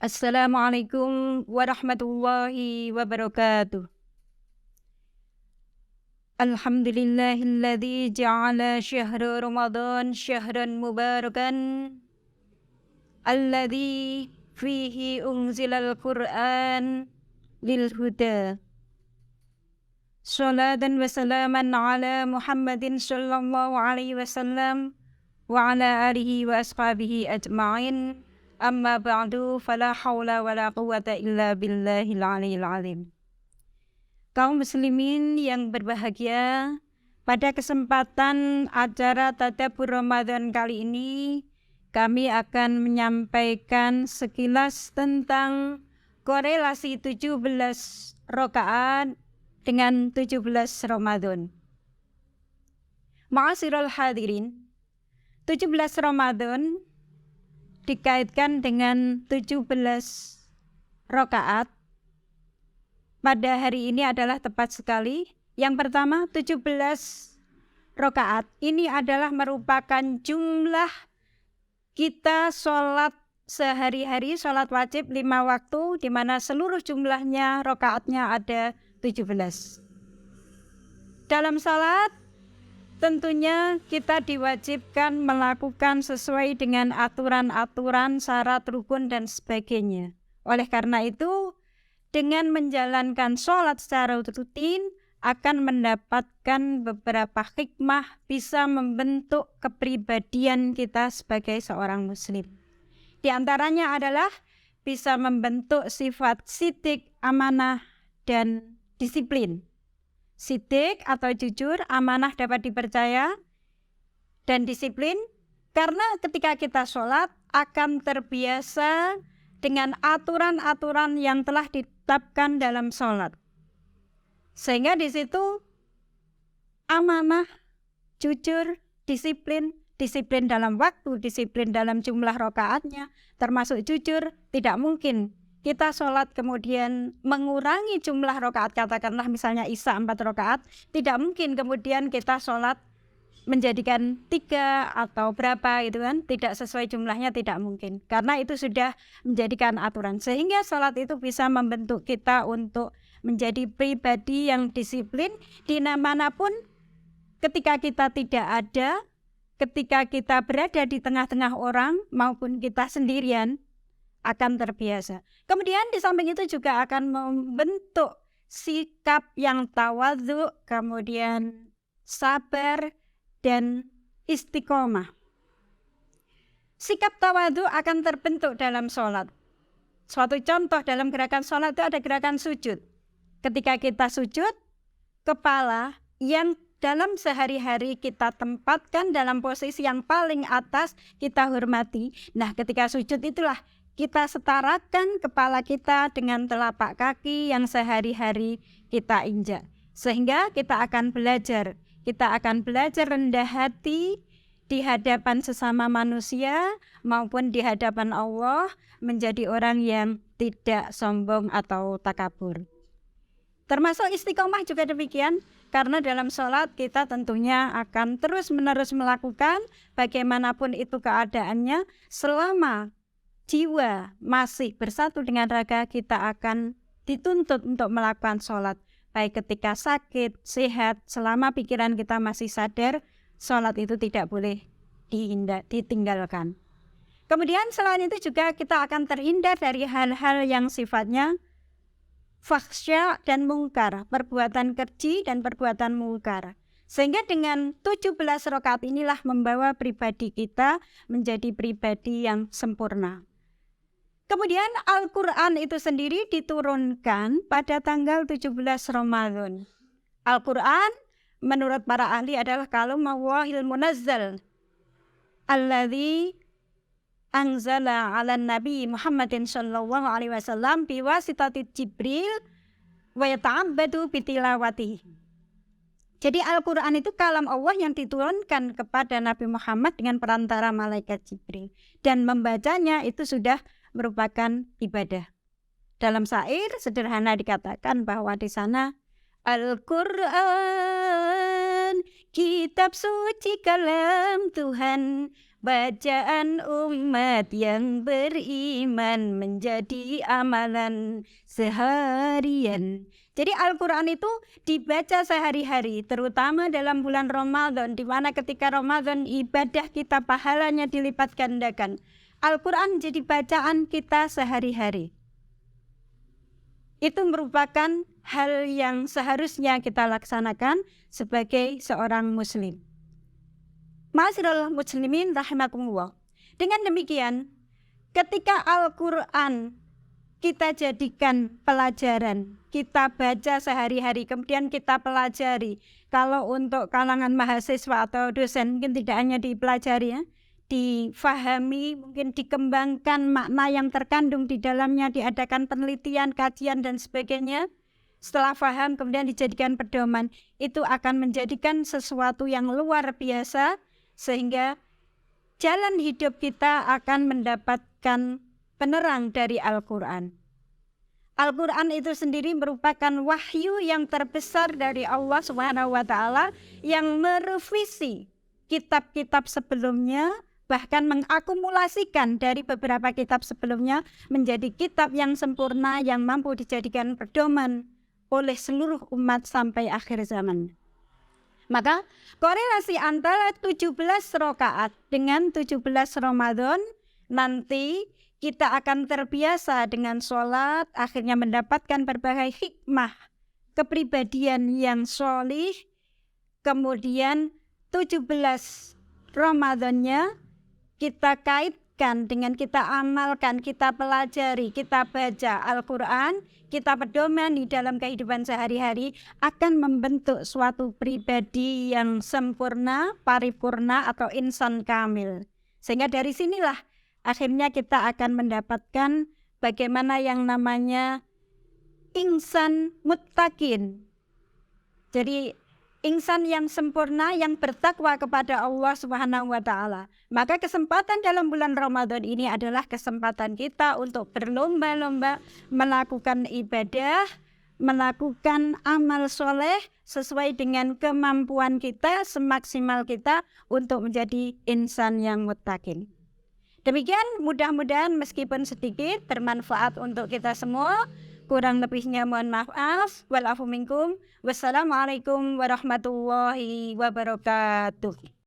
Assalamualaikum warahmatullahi wabarakatuh. Alhamdulillahilladzi ja'ala syahra Ramadan syahran mubarakan alladzi fihi unzilal Qur'an lil huda. Shalatan wa salaman ala Muhammadin sallallahu alaihi wasallam wa ala alihi wa ashabihi ajma'in. Amma ba'du, fala haula wala quwwata illa billahil aliyil azim. Kaum muslimin yang berbahagia, pada kesempatan acara Tadabbur Ramadan kali ini kami akan menyampaikan sekilas tentang korelasi 17 rakaat dengan 17 Ramadan. Ma'asyiral hadirin, 17 Ramadan dikaitkan dengan 17 rakaat pada hari ini adalah tepat sekali. Yang pertama, 17 rakaat ini adalah merupakan jumlah kita sholat sehari-hari, sholat wajib 5 waktu, di mana seluruh jumlahnya rakaatnya ada 17. Dalam sholat tentunya kita diwajibkan melakukan sesuai dengan aturan-aturan, syarat, rukun, dan sebagainya. Oleh karena itu, dengan menjalankan sholat secara rutin akan mendapatkan beberapa hikmah, bisa membentuk kepribadian kita sebagai seorang muslim. Di antaranya adalah bisa membentuk sifat sidik, amanah, dan disiplin. Sidik atau jujur, amanah dapat dipercaya, dan disiplin karena ketika kita sholat akan terbiasa dengan aturan-aturan yang telah ditetapkan dalam sholat. Sehingga di situ amanah, jujur, disiplin dalam waktu, disiplin dalam jumlah rakaatnya, termasuk jujur. Tidak mungkin kita sholat kemudian mengurangi jumlah rakaat, katakanlah misalnya Isya 4 rakaat, tidak mungkin kemudian kita sholat menjadikan 3 atau berapa gitu kan, tidak sesuai jumlahnya, tidak mungkin, karena itu sudah menjadikan aturan. Sehingga sholat itu bisa membentuk kita untuk menjadi pribadi yang disiplin di manapun, ketika kita tidak ada, ketika kita berada di tengah-tengah orang maupun kita sendirian, akan terbiasa. Kemudian di samping itu juga akan membentuk sikap yang tawadhu, kemudian sabar dan istiqomah. Sikap tawadhu akan terbentuk dalam sholat. Suatu contoh dalam gerakan sholat itu ada gerakan sujud. Ketika kita sujud, kepala yang dalam sehari-hari kita tempatkan dalam posisi yang paling atas, kita hormati. Nah, ketika sujud itulah kita setarakan kepala kita dengan telapak kaki yang sehari-hari kita injak. Sehingga kita akan belajar rendah hati di hadapan sesama manusia maupun di hadapan Allah, menjadi orang yang tidak sombong atau takabur. Termasuk istiqomah juga demikian, karena dalam sholat kita tentunya akan terus-menerus melakukan bagaimanapun itu keadaannya. Selama jiwa masih bersatu dengan raga, kita akan dituntut untuk melakukan sholat. Baik ketika sakit, sehat, selama pikiran kita masih sadar, sholat itu tidak boleh ditinggalkan. Kemudian selain itu juga kita akan terhindar dari hal-hal yang sifatnya fahsya dan mungkar, perbuatan keji dan perbuatan mungkar. Sehingga dengan 17 rakaat inilah membawa pribadi kita menjadi pribadi yang sempurna. Kemudian Al-Quran itu sendiri diturunkan pada tanggal 17 Ramadan. Al-Quran menurut para ahli adalah kalumallahil munazzal alladzi anzala 'alan nabi Muhammadin sallallahu alaihi wasallam biwasitati Jibril wa yata'abbadu bitilawatihi. Jadi Al-Quran itu kalam Allah yang diturunkan kepada Nabi Muhammad dengan perantara malaikat Jibril, dan membacanya itu sudah merupakan ibadah. Dalam syair sederhana dikatakan bahwa di sana Al-Quran kitab suci kalam Tuhan, bacaan umat yang beriman menjadi amalan seharian. Jadi Al-Quran itu dibaca sehari-hari, terutama dalam bulan Ramadan, di mana ketika Ramadan ibadah kita pahalanya dilipat gandakan. Al-Quran jadi bacaan kita sehari-hari. Itu merupakan hal yang seharusnya kita laksanakan sebagai seorang muslim. Ma'asyiral muslimin rahimakumullah. Dengan demikian, ketika Al-Quran kita jadikan pelajaran, kita baca sehari-hari, kemudian kita pelajari. Kalau untuk kalangan mahasiswa atau dosen mungkin tidak hanya dipelajari ya, difahami, mungkin dikembangkan makna yang terkandung di dalamnya, diadakan penelitian, kajian dan sebagainya. Setelah paham kemudian dijadikan pedoman, itu akan menjadikan sesuatu yang luar biasa, sehingga jalan hidup kita akan mendapatkan penerang dari Al-Quran. Al-Quran itu sendiri merupakan wahyu yang terbesar dari Allah SWT yang merevisi kitab-kitab sebelumnya, bahkan mengakumulasikan dari beberapa kitab sebelumnya menjadi kitab yang sempurna yang mampu dijadikan pedoman oleh seluruh umat sampai akhir zaman. Maka korelasi antara 17 rakaat dengan 17 Ramadan, nanti kita akan terbiasa dengan sholat, akhirnya mendapatkan berbagai hikmah kepribadian yang sholih. Kemudian 17 Ramadannya kita kaitkan dengan kita amalkan, kita pelajari, kita baca Al-Quran, kita pedoman di dalam kehidupan sehari-hari, akan membentuk suatu pribadi yang sempurna, paripurna atau insan kamil. Sehingga dari sinilah akhirnya kita akan mendapatkan bagaimana yang namanya insan muttaqin. Jadi insan yang sempurna yang bertakwa kepada Allah Subhanahu wa taala. Maka kesempatan dalam bulan Ramadan ini adalah kesempatan kita untuk berlomba-lomba melakukan ibadah, melakukan amal soleh sesuai dengan kemampuan kita, semaksimal kita untuk menjadi insan yang muttaqin. Demikian, mudah-mudahan meskipun sedikit bermanfaat untuk kita semua. Kurang lebihnya mohon maaf. Wal afu minkum. Wassalamualaikum warahmatullahi wabarakatuh.